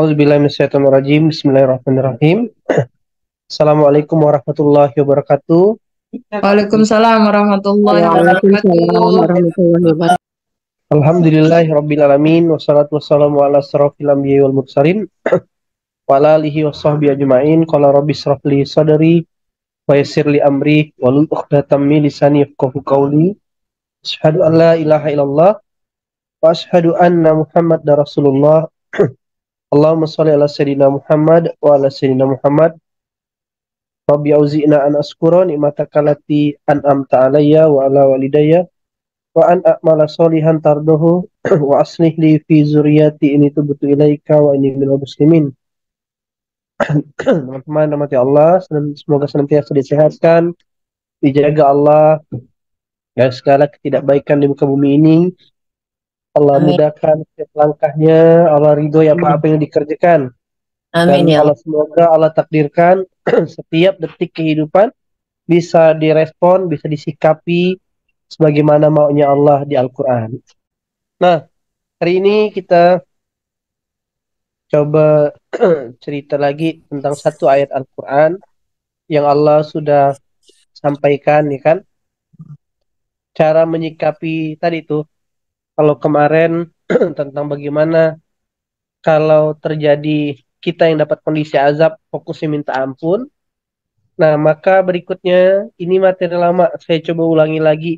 Auzubillahiminasyaitonirrajim. Bismillahirrahmanirrahim. Assalamualaikum warahmatullahi wabarakatuh. Waalaikumsalam warahmatullahi Waalaikumsalam wabarakatuh. warahmatullahi wabarakatuh. Alhamdulillahirabbil wassalatu wassalamu ala asrofil anbiya'i wal mursalin wa ala alihi washabbihi ajma'in. Qala rabbi shrah li sadri wa yassir li amri wahlul 'uqdatam min lisani yafqahu qawli. Asyhadu an la ilaha illallah wa asyhadu anna Muhammadar Rasulullah. Allahumma shalli ala sayyidina Muhammad wa ala sayyidina Muhammad. Rabbi auzi'na an askura ni'mataka allati an'amta alayya wa ala walidayya wa an a'mala sholihan tardahu wa aslih li fi zuriyati ini tubtu ilaika wa inni minal muslimin. Teman-teman rahmati Allah, semoga senantiasa disehatkan, dijaga Allah dari segala ketidakbaikan di muka bumi ini. Allah Amin. mudahkan setiap langkahnya, Allah ridhoi apa-apa yang dikerjakan. Amin Dan ya Allah semoga Allah takdirkan setiap detik kehidupan bisa direspon, bisa disikapi sebagaimana maunya Allah di Al-Quran. Nah, hari ini kita coba cerita lagi tentang satu ayat Al-Quran yang Allah sudah sampaikan, ya kan? Cara menyikapi tadi itu, kalau kemarin tentang bagaimana kalau terjadi kita yang dapat kondisi azab, fokusnya minta ampun. Nah, maka berikutnya, ini materi lama, saya coba ulangi lagi.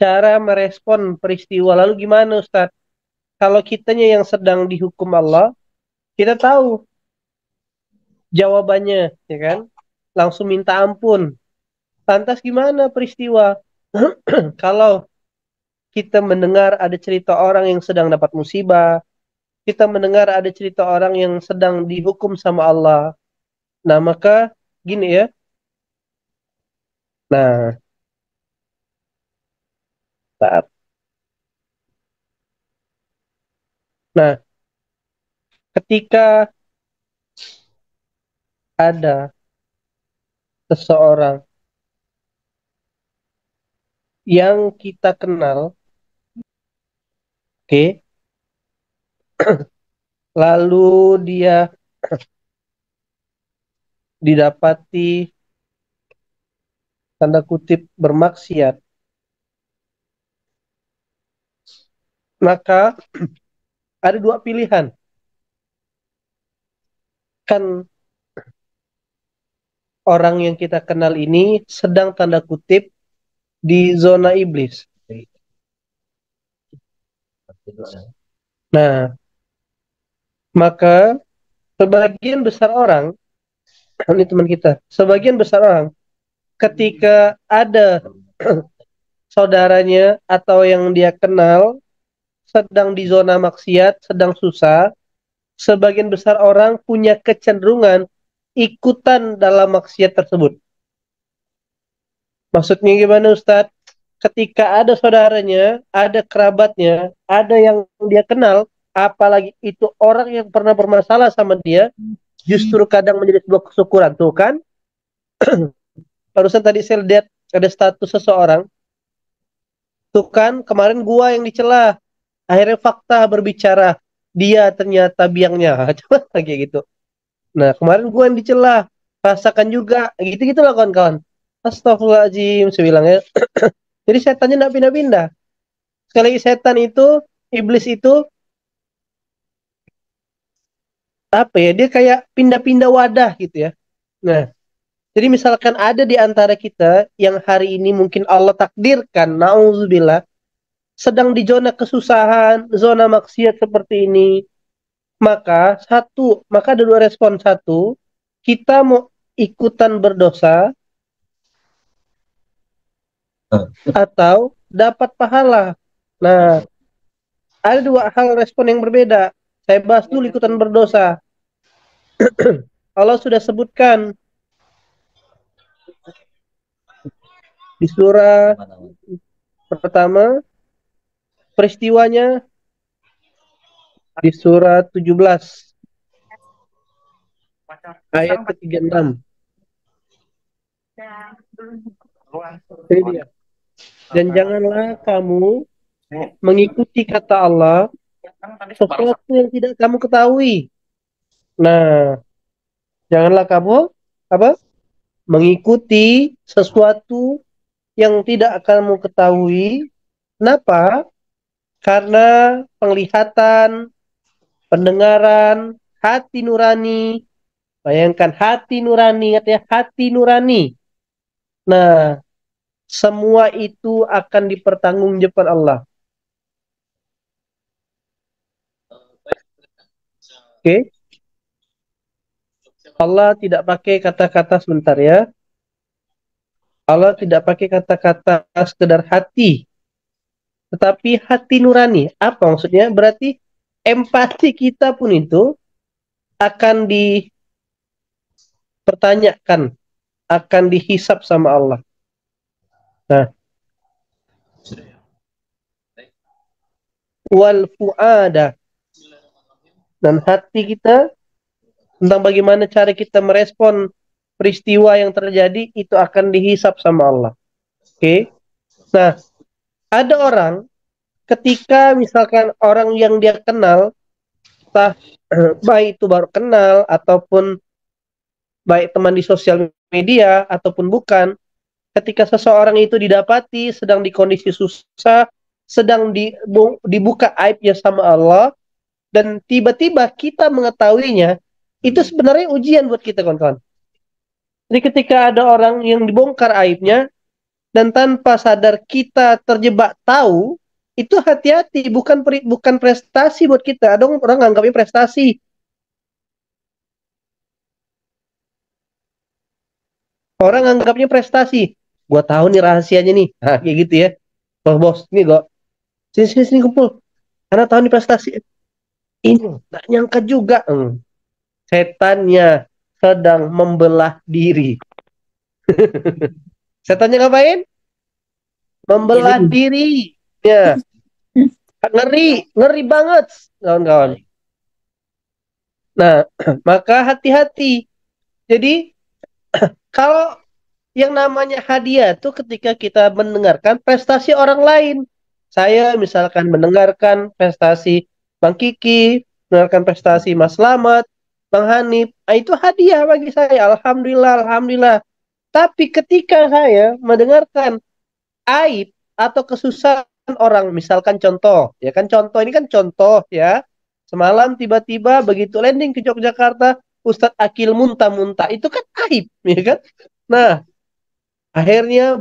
Cara merespon peristiwa, lalu gimana Ustadz? Kalau kitanya yang sedang dihukum Allah, kita tahu jawabannya, ya kan? Langsung minta ampun. Lantas gimana peristiwa? Kalau kita mendengar ada cerita orang yang sedang dapat musibah, kita mendengar ada cerita orang yang sedang dihukum sama Allah. Nah, maka gini ya. Nah, saat. Nah, ketika ada seseorang yang kita kenal, oke, lalu dia didapati tanda kutip bermaksiat, maka ada dua pilihan. Kan orang yang kita kenal ini sedang tanda kutip di zona iblis. Nah, maka sebagian besar orang, ini teman kita, sebagian besar orang ketika ada saudaranya atau yang dia kenal sedang di zona maksiat, sedang susah, sebagian besar orang punya kecenderungan ikutan dalam maksiat tersebut. Maksudnya gimana Ustadz? Ketika ada saudaranya, ada kerabatnya, ada yang dia kenal, apalagi itu orang yang pernah bermasalah sama dia, justru kadang menjadi sebuah kesyukuran. Tuh kan, barusan tadi saya lihat ada status seseorang, tuh kan kemarin gua yang dicela, akhirnya fakta berbicara, dia ternyata biangnya. Coba kayak gitu. Nah, kemarin gua yang dicela, rasakan juga, gitu-gitu lah kawan-kawan. Astagfirullahaladzim, saya bilang ya. Jadi setannya tidak pindah-pindah. Sekali lagi setan itu, iblis itu, apa ya, dia kayak pindah-pindah wadah gitu ya. Nah, jadi misalkan ada di antara kita yang hari ini mungkin Allah takdirkan, na'udzubillah, sedang di zona kesusahan, zona maksiat seperti ini, maka ada dua respon. Satu, kita mau ikutan berdosa atau dapat pahala. Nah, ada dua hal respon yang berbeda. Saya bahas dulu ikutan berdosa. Allah sudah sebutkan di surah pertama, peristiwanya di surat 17 ayat ke-36. Ini dia. Dan janganlah kamu mengikuti kata Allah sesuatu yang tidak kamu ketahui. Nah, janganlah kamu apa? Mengikuti sesuatu yang tidak kamu ketahui. Kenapa? Karena penglihatan, pendengaran, hati nurani. Bayangkan hati nurani, ingat ya, hati nurani. Nah, semua itu akan dipertanggungjawabkan Allah. Oke? Allah tidak pakai kata-kata sebentar ya. Allah tidak pakai kata-kata sekedar hati, tetapi hati nurani. Apa maksudnya? Berarti empati kita pun itu akan dipertanyakan, akan dihisap sama Allah. Nah, wal fuada, dan hati kita tentang bagaimana cara kita merespon peristiwa yang terjadi itu akan dihisap sama Allah. Oke. Nah, ada orang ketika misalkan orang yang dia kenal, entah baik itu baru kenal ataupun baik teman di sosial media ataupun bukan, ketika seseorang itu didapati sedang di kondisi susah, sedang dibuka aibnya sama Allah, dan tiba-tiba kita mengetahuinya, itu sebenarnya ujian buat kita, kawan-kawan. Jadi ketika ada orang yang dibongkar aibnya, dan tanpa sadar kita terjebak tahu, itu hati-hati, bukan prestasi buat kita. Ada orang nganggapnya prestasi. Orang nganggapnya prestasi. Gua tahu nih rahasianya nih. Nah, kayak gitu ya. Bos, nih gua. Sini kumpul. Karena tahu nih prestasi. Ini nggak nyangka juga. Setannya sedang membelah diri. Setannya ngapain? Membelah diri. Ya, ngeri banget, kawan-kawan. Nah, maka hati-hati. Jadi, kalau yang namanya hadiah tuh ketika kita mendengarkan prestasi orang lain. Saya misalkan mendengarkan prestasi Bang Kiki, mendengarkan prestasi Mas Slamet, Bang Hanif, nah itu hadiah bagi saya. Alhamdulillah, alhamdulillah. Tapi ketika saya mendengarkan aib atau kesusahan orang, misalkan contoh, ya kan contoh ini kan contoh ya. Semalam tiba-tiba begitu landing ke Yogyakarta, Ustadz Akil muntah-muntah, itu kan aib, ya kan? Nah, akhirnya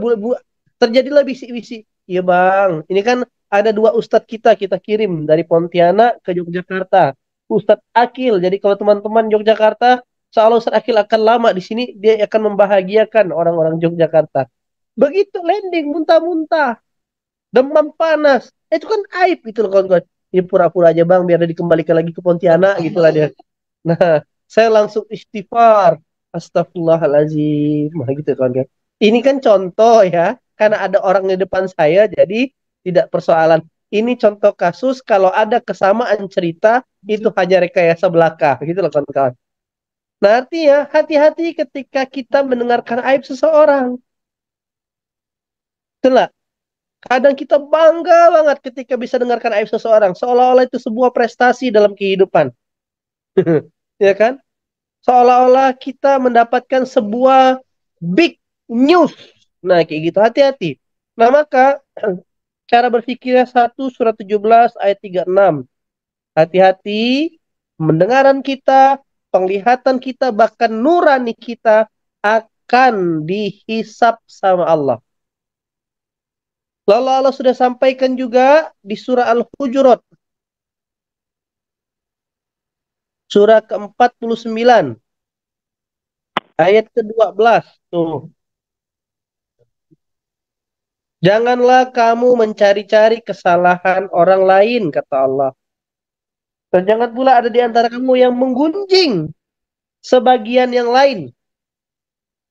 terjadilah bisik-bisik. Iya bang, ini kan ada dua ustadz kita kirim dari Pontianak ke Yogyakarta. Ustadz Akil. Jadi kalau teman-teman Yogyakarta, seolah Ustadz Akil akan lama di sini, dia akan membahagiakan orang-orang Yogyakarta. Begitu landing, muntah-muntah, demam panas. Itu kan aib gitu loh kawan-kawan. Ini pura-pura aja bang, biar dia dikembalikan lagi ke Pontianak gitu lah dia. Nah, saya langsung istighfar. Astagfirullahaladzim. Nah, gitu kawan-kawan. Ini kan contoh ya, karena ada orang di depan saya, jadi tidak persoalan. Ini contoh kasus kalau ada kesamaan cerita, itu hanya rekayasa belaka. Gitu loh kawan-kawan. Nah, artinya hati-hati ketika kita mendengarkan aib seseorang. Itulah. Kadang kita bangga banget ketika bisa dengarkan aib seseorang. Seolah-olah itu sebuah prestasi dalam kehidupan. Ya kan? Seolah-olah kita mendapatkan sebuah big news. Nah, kayak gitu. Hati-hati. Nah, maka cara berpikirnya 1 Surat 17 ayat 36. Hati-hati, mendengaran kita, penglihatan kita, bahkan nurani kita akan dihisap sama Allah. Lalu Allah sudah sampaikan juga di surah Al-Hujurat. Surah ke-49. Ayat ke-12. Tuh. Janganlah kamu mencari-cari kesalahan orang lain, kata Allah. Dan jangan pula ada di antara kamu yang menggunjing sebagian yang lain.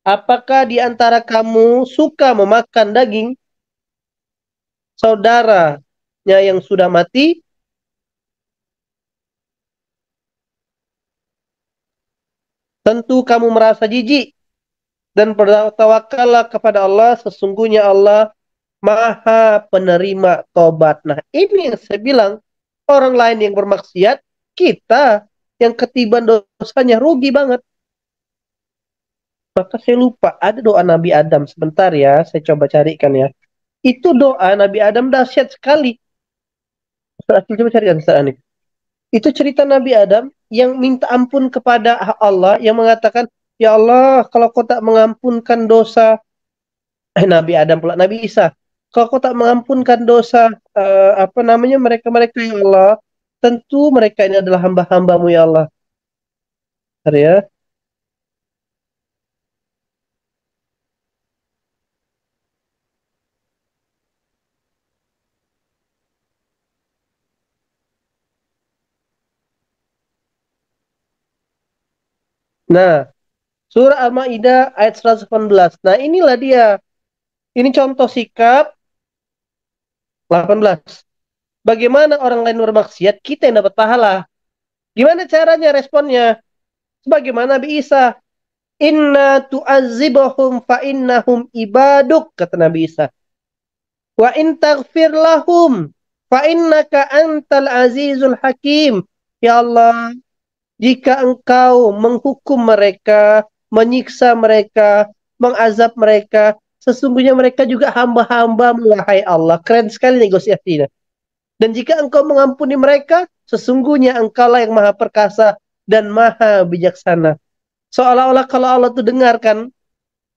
Apakah di antara kamu suka memakan daging saudaranya yang sudah mati? Tentu kamu merasa jijik dan bertawakallah kepada Allah, sesungguhnya Allah Maha penerima tobat. Nah, ini yang saya bilang, orang lain yang bermaksiat, kita yang ketiban dosanya rugi banget. Maka saya lupa, ada doa Nabi Adam. Sebentar ya, saya coba carikan ya. Itu doa Nabi Adam dahsyat sekali. Coba carikan saat ini. Itu cerita Nabi Adam yang minta ampun kepada Allah, yang mengatakan, ya Allah, kalau kau tak mengampunkan dosa, Nabi Adam pula, Nabi Isa, kalau kau tak mengampunkan dosa, mereka-mereka ya Allah, tentu mereka ini adalah hamba-hambamu ya Allah. Bentar ya. Nah, surah Al-Maidah ayat 118. Nah, inilah dia. Ini contoh sikap 18. Bagaimana orang lain bermaksiat, kita yang dapat pahala. Gimana caranya responnya? Sebagaimana Nabi Isa. Inna tu'azzibahum fa innahum ibaduk, kata Nabi Isa. Wa in taghfir lahum fa innaka antal azizul hakim. Ya Allah, jika engkau menghukum mereka, menyiksa mereka, mengazab mereka, sesungguhnya mereka juga hamba-hambamu, wahai Allah. Keren sekali negosiasinya. Dan jika engkau mengampuni mereka, sesungguhnya engkaulah yang maha perkasa dan maha bijaksana. Seolah-olah kalau Allah tuh dengarkan,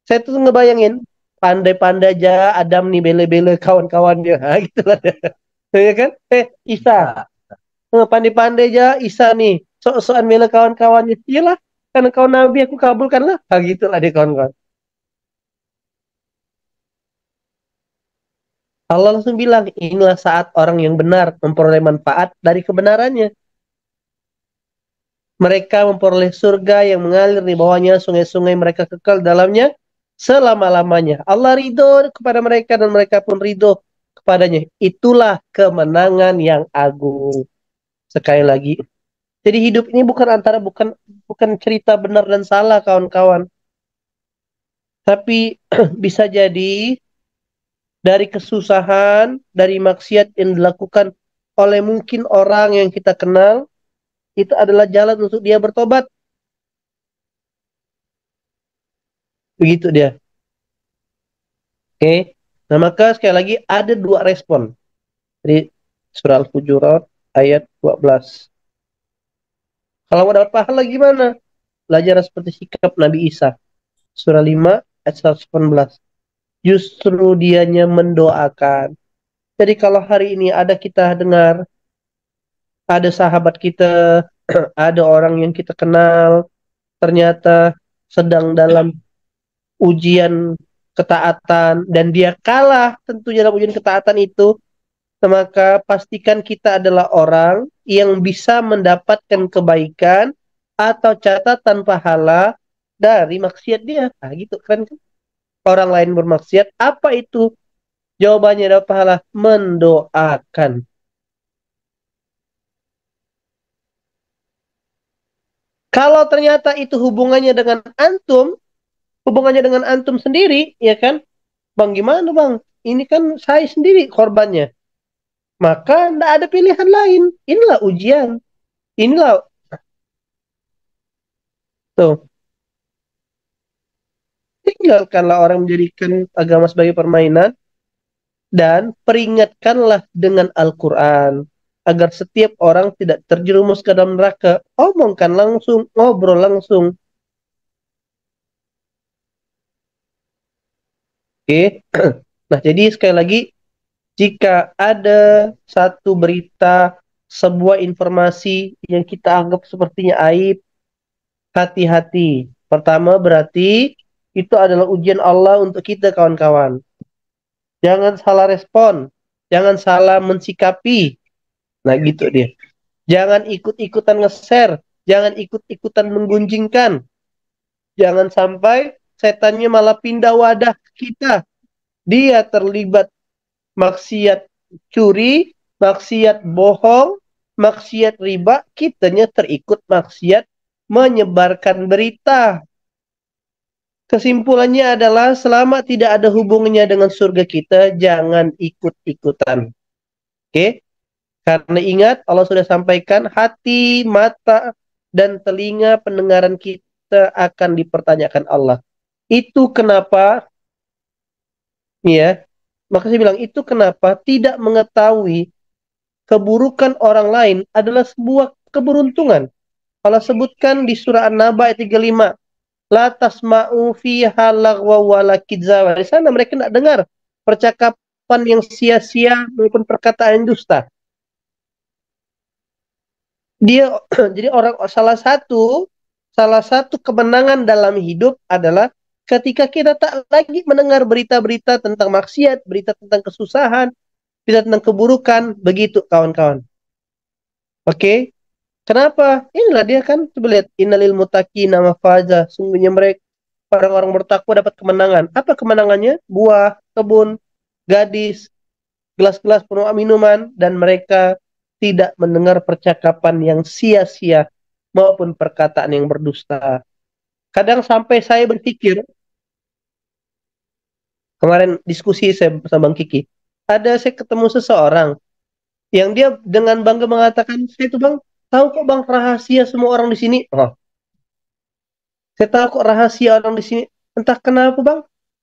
saya tuh ngebayangin, pandai-pandai aja Adam nih bele-bele kawan-kawannya. Nah, gitu lah. Ya kan? Isa. Pandai-pandai aja Isa nih. Sok-sokan bela kawan-kawannya. Iyalah, karena kau nabi aku kabulkan lah. Nah, gitu lah dia kawan-kawan. Allah langsung bilang, inilah saat orang yang benar memperoleh manfaat dari kebenarannya. Mereka memperoleh surga yang mengalir di bawahnya, sungai-sungai mereka kekal dalamnya selama-lamanya. Allah ridho kepada mereka dan mereka pun ridho kepadanya. Itulah kemenangan yang agung. Sekali lagi. Jadi hidup ini bukan cerita benar dan salah kawan-kawan. Tapi bisa jadi dari kesusahan, dari maksiat yang dilakukan oleh mungkin orang yang kita kenal, itu adalah jalan untuk dia bertobat. Begitu dia. Oke. Nah, maka sekali lagi ada dua respon. Jadi surah Al-Hujurat ayat 12. Kalau mau dapat pahala gimana? Belajar seperti sikap Nabi Isa. Surah 5 ayat 118. Justru dianya mendoakan. Jadi kalau hari ini ada kita dengar, ada sahabat kita, ada orang yang kita kenal, ternyata sedang dalam ujian ketaatan, dan dia kalah tentunya dalam ujian ketaatan itu, maka pastikan kita adalah orang yang bisa mendapatkan kebaikan atau catatan pahala dari maksiat dia. Nah, gitu kan? Orang lain bermaksiat, apa itu? Jawabannya adalah pahala mendoakan. Kalau ternyata itu hubungannya dengan antum sendiri, ya kan? Bang, gimana bang? Ini kan saya sendiri korbannya. Maka tidak ada pilihan lain. Inilah ujian. Inilah tuh. Tinggalkanlah orang menjadikan agama sebagai permainan dan peringatkanlah dengan Al-Quran agar setiap orang tidak terjerumus ke dalam neraka. Omongkan langsung, ngobrol langsung. Oke. Nah, jadi sekali lagi, jika ada satu berita, sebuah informasi yang kita anggap sepertinya aib, hati-hati. Pertama, berarti itu adalah ujian Allah untuk kita, kawan-kawan. Jangan salah respon, jangan salah mensikapi. Nah, gitu dia. Jangan ikut-ikutan nge-share, jangan ikut-ikutan menggunjingkan. Jangan sampai setannya malah pindah wadah ke kita. Dia terlibat maksiat curi, maksiat bohong, maksiat riba, kitanya terikut maksiat menyebarkan berita. Kesimpulannya adalah selama tidak ada hubungannya dengan surga kita, jangan ikut-ikutan. Oke? Karena ingat, Allah sudah sampaikan, hati, mata, dan telinga pendengaran kita akan dipertanyakan Allah. Itu kenapa, ya, maka saya bilang itu kenapa tidak mengetahui keburukan orang lain adalah sebuah keberuntungan. Allah sebutkan di surah An-Naba ayat 35, la tasma'u fiha lagwa wala kidzawa. Di sana mereka tidak dengar percakapan yang sia-sia maupun perkataan yang dusta. Dia jadi salah satu kemenangan dalam hidup adalah ketika kita tak lagi mendengar berita-berita tentang maksiat, berita tentang kesusahan, berita tentang keburukan, begitu kawan-kawan. Oke? Kenapa? Inilah dia kan, coba lihat, innalil muttaqina mafaza, sungguhnya mereka orang-orang bertakwa dapat kemenangan. Apa kemenangannya? Buah, kebun, gadis, gelas-gelas penuh minuman, dan mereka tidak mendengar percakapan yang sia-sia maupun perkataan yang berdusta. Kadang sampai saya berpikir, kemarin diskusi saya bersama Bang Kiki, saya ketemu seseorang yang dia dengan bangga mengatakan, saya itu Bang, tahu kok Bang rahasia semua orang di sini. Oh, saya tahu kok rahasia orang di sini. Entah kenapa Bang,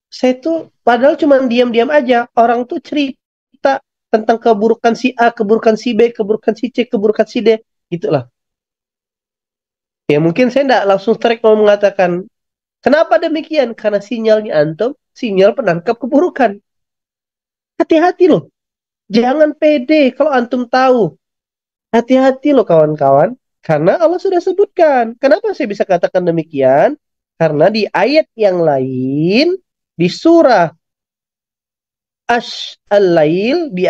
saya tuh padahal cuma diam-diam aja. Orang tuh cerita tentang keburukan si A, keburukan si B, keburukan si C, keburukan si D. Gitulah. Ya mungkin saya tidak langsung strike mau mengatakan, kenapa demikian? Karena sinyalnya antum, sinyal penangkap keburukan. Hati-hati loh. Jangan pede kalau antum tahu. Hati-hati loh kawan-kawan. Karena Allah sudah sebutkan. Kenapa saya bisa katakan demikian? Karena di ayat yang lain, di surah Al-Lail, di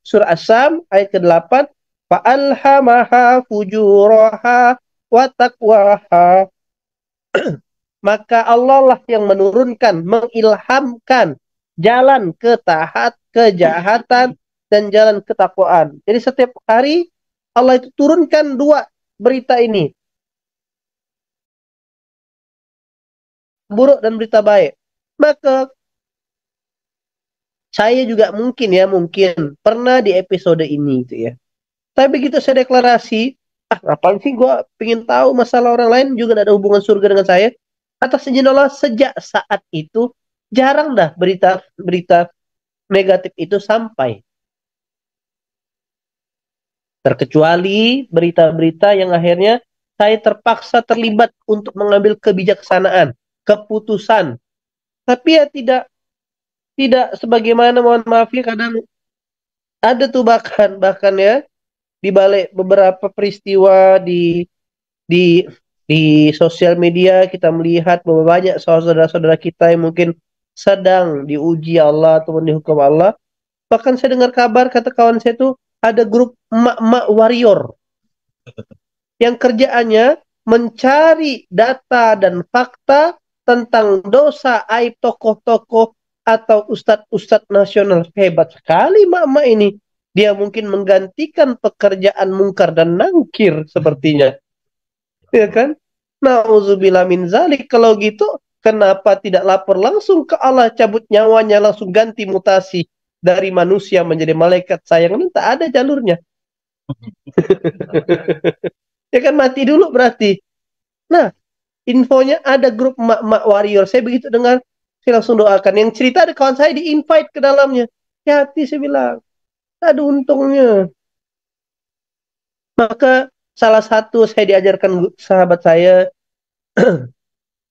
surah As-Sam ayat ke-8, fa'alhamaha fujuraha wa taqwaha. Maka Allah lah yang menurunkan, mengilhamkan jalan kejahatan dan jalan ketakwaan. Jadi setiap hari Allah itu turunkan dua berita ini, buruk dan berita baik. Maka saya juga mungkin pernah di episode ini gitu ya. Tapi begitu saya deklarasi, ngapain sih gue pengen tahu masalah orang lain, juga tidak ada hubungan surga dengan saya. Atas izin Allah, sejak saat itu jarang dah berita negatif itu sampai. Terkecuali berita-berita yang akhirnya saya terpaksa terlibat untuk mengambil kebijaksanaan, keputusan. Tapi ya tidak sebagaimana, mohon maaf ya, kadang ada tuh bahkan ya di balik beberapa peristiwa di di sosial media kita melihat bahwa banyak saudara-saudara kita yang mungkin sedang diuji Allah ataupun dihukum Allah. Bahkan saya dengar kabar, kata kawan saya itu, ada grup emak-emak warrior yang kerjaannya mencari data dan fakta tentang dosa aib tokoh-tokoh atau ustadz-ustadz nasional. Hebat sekali emak-emak ini. Dia mungkin menggantikan pekerjaan mungkar dan nangkir sepertinya. Ya kan? Nauzubillah min zalik. Kalau gitu, kenapa tidak lapor langsung ke Allah, cabut nyawanya, langsung ganti mutasi dari manusia menjadi malaikat sayang? Tak ada jalurnya. Ya kan, mati dulu berarti. Nah, infonya ada grup emak-emak warrior. Saya begitu dengar, saya langsung doakan. Yang cerita ada kawan saya di-invite ke dalamnya. Hati-hati, saya bilang. Ada untungnya. Maka salah satu saya diajarkan sahabat saya,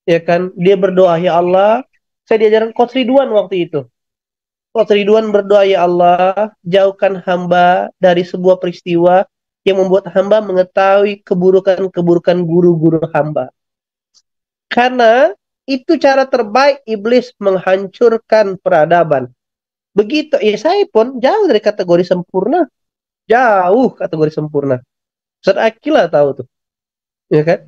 ya kan, dia berdoa, ya Allah, saya diajarkan Coach Ridwan waktu itu. Coach Ridwan berdoa, ya Allah, jauhkan hamba dari sebuah peristiwa yang membuat hamba mengetahui keburukan-keburukan guru-guru hamba. Karena itu cara terbaik iblis menghancurkan peradaban. Begitu, ya saya pun jauh dari kategori sempurna. Jauh kategori sempurna. Ustaz Akil lah tahu tuh. Ya kan?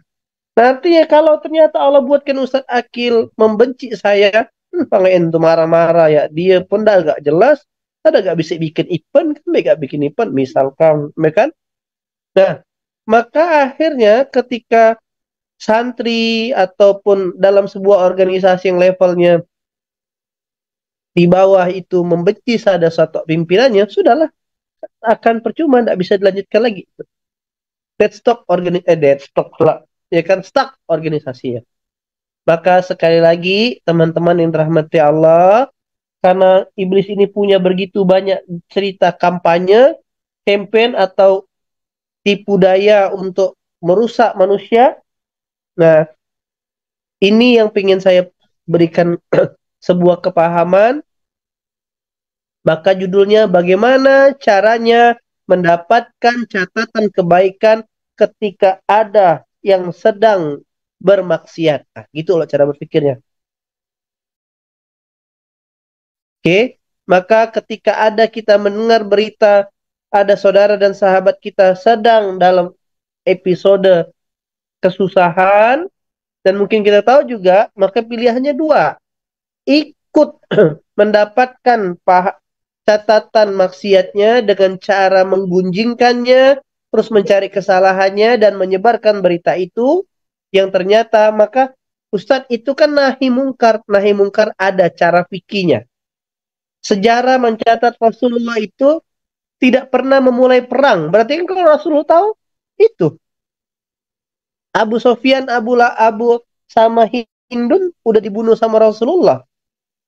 Nanti ya kalau ternyata Allah buatkan Ustaz Akil membenci saya, pengen tuh marah-marah ya. Dia pun dah gak jelas, ada gak bisa bikin event, kan gak bikin event, misalkan, ya kan? Nah, maka akhirnya ketika santri ataupun dalam sebuah organisasi yang levelnya di bawah itu membenci ada satu pimpinannya, sudahlah, akan percuma, tidak bisa dilanjutkan lagi. stuck organisasinya. Maka sekali lagi teman-teman yang dirahmati Allah, karena iblis ini punya begitu banyak cerita kampanye, campaign atau tipu daya untuk merusak manusia. Nah, ini yang ingin saya berikan sebuah kepahaman. Maka judulnya bagaimana caranya mendapatkan catatan kebaikan ketika ada yang sedang bermaksiat. Nah, gitu loh cara berpikirnya. Oke, maka ketika ada kita mendengar berita ada saudara dan sahabat kita sedang dalam episode kesusahan, dan mungkin kita tahu juga, maka pilihannya dua. Ikut mendapatkan catatan maksiatnya dengan cara menggunjingkannya, terus mencari kesalahannya dan menyebarkan berita itu, yang ternyata maka Ustadz itu kan nahi mungkar. Nahi mungkar ada cara fikihnya. Sejarah mencatat Rasulullah itu tidak pernah memulai perang. Berarti kan kalau Rasulullah tahu itu. Abu Sofyan, Abu sama Hindun udah dibunuh sama Rasulullah.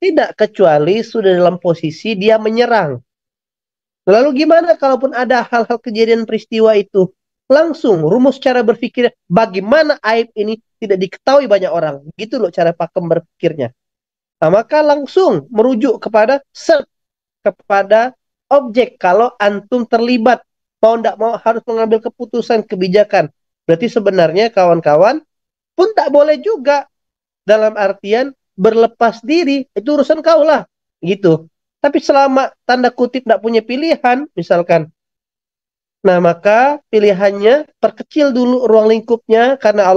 Tidak, kecuali sudah dalam posisi dia menyerang. Lalu gimana kalaupun ada hal-hal kejadian peristiwa itu? Langsung rumus cara berpikir bagaimana aib ini tidak diketahui banyak orang. Gitu loh cara pakem berpikirnya. Nah, maka langsung merujuk kepada kepada objek. Kalau antum terlibat, mau tidak mau harus mengambil keputusan kebijakan. Berarti sebenarnya kawan-kawan pun tak boleh juga, dalam artian berlepas diri, itu urusan kau lah, gitu. Tapi selama tanda kutip tidak punya pilihan, misalkan, nah maka pilihannya perkecil dulu ruang lingkupnya, karena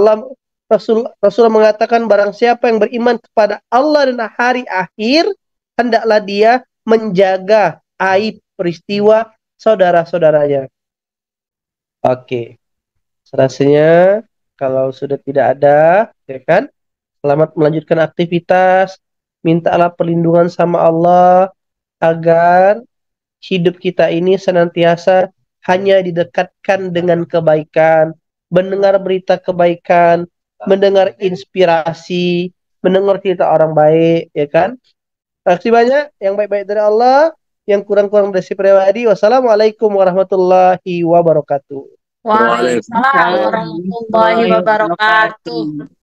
Rasul mengatakan barang siapa yang beriman kepada Allah dan hari akhir, hendaklah dia menjaga aib peristiwa saudara-saudaranya. Oke, serasanya kalau sudah tidak ada, ya kan? Selamat melanjutkan aktivitas. Mintalah perlindungan sama Allah agar hidup kita ini senantiasa hanya didekatkan dengan kebaikan, mendengar berita kebaikan, mendengar inspirasi, mendengar cerita orang baik, ya kan? Terima kasih banyak. Yang baik-baik dari Allah, yang kurang-kurang dari si pribadi. Wassalamualaikum warahmatullahi wabarakatuh. Waalaikumsalam warahmatullahi wabarakatuh.